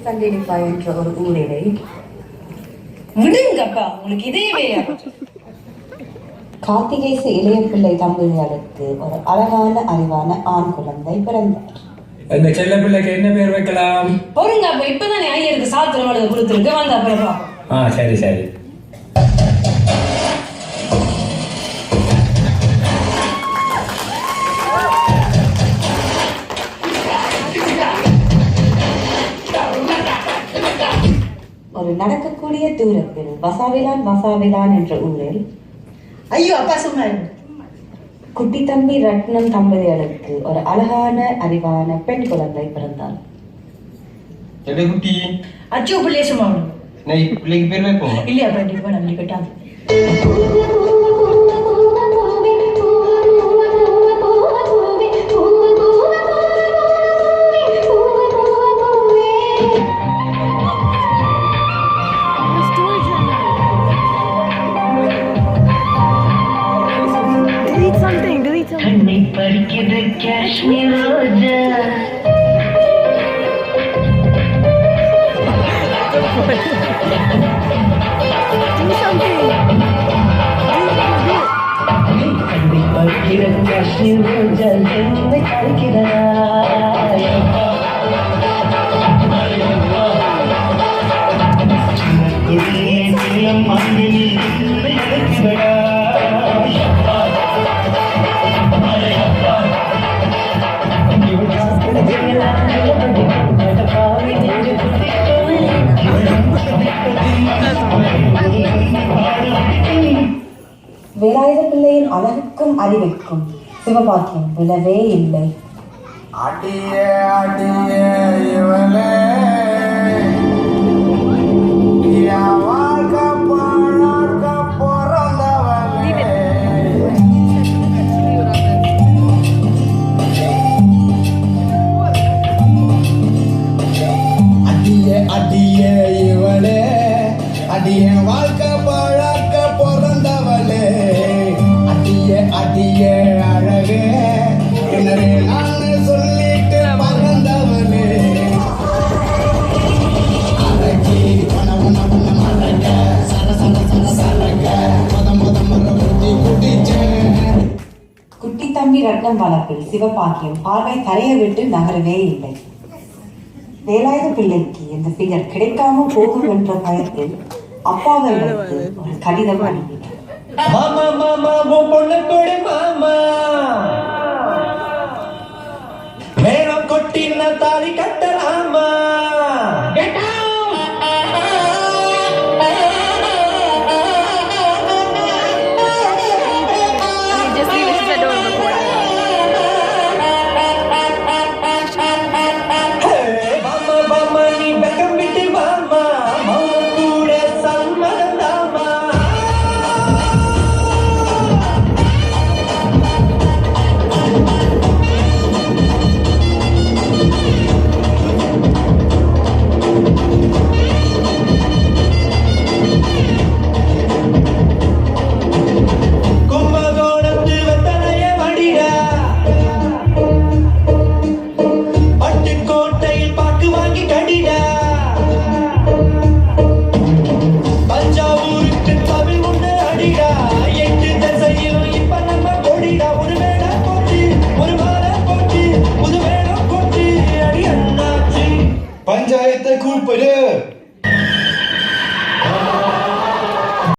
சண்டிலிப்பாய் என்ற ஒரு ஊரிலே விடுங்கப்பா, உங்களுக்கு இதே வேலையா? கார்த்திகேசு இளைய பிள்ளை தம்பதிகளுக்கு ஒரு அழகான அறிவான ஆண் குழந்தை பிறந்தார். இந்த செல்ல பிள்ளைக்கு என்ன பேர் வைக்கலாம்? பொறுங்க, அப்ப இப்பதானே ஐயருக்கு சாத்திரம் எழுத கொடுத்துருக்கு, வந்து அப்புறம் பார்ப்போம். சரி சரி. ஒரு நடக்கக்கூடிய தூரத்தில் வசாவிலான் என்ற ஊரில் ஐயோ அப்பா சும்மா குட்டி தம்பி ரத்னம் தம்பதிகளுக்கு ஒரு அழகான அறிவான பெண் குழந்தை பிறந்தார். குட்டி அச்சோ பிள்ளைய சும்மா பிள்ளைக்கு பேர் வைப்போம் இல்லையா? அப்ப நம்பி கேட்டாங்க. கண்ணை பறிக்கிற காஷ்மீர் ரோஜா கண்ணை பறிக்கிற காஷ்மீர் ரோஜா என்னை பறிக்கிறாய் நீளம் மங்கினி என்னை அழைக்கிறாய். வேலாயுத பிள்ளையின் அழகுக்கும் அறிவுக்கும் சிவபாக்கியம் விழவே இல்லை. அடியே அடியே இவளே வாழ்க்கை பாழாக்க பிறந்தவளே. அடியே அடியே இவளே அடியே வாழ்க்கை பாழாக்க பிறந்தவளே. அடியே அடியே அழகே எனவே நான் சொல்லிட்டு பறந்தவளே. அழகி கணவன மழக சர சர சர சரக முத முற புத்தி குடிச்சேன். குட்டி தம்பி ரத்னம் வளர்ப்பில் சிவபாக்கியம் பார்வை தரையை விட்டு நகரவே இல்லை. வேலாயுத பிள்ளைக்கு இந்த பிகர் கிடைக்காம போகும் என்ற பயத்தில் அப்பாவிற்கு ஒரு கடிதம் அனுப்பினார். மாமா மாமா பொண்ணு கொடு மாமா, மேளம் கொட்டின தாலி கட்டலாமா? பஞ்சாயத்தை கூப்பிடு.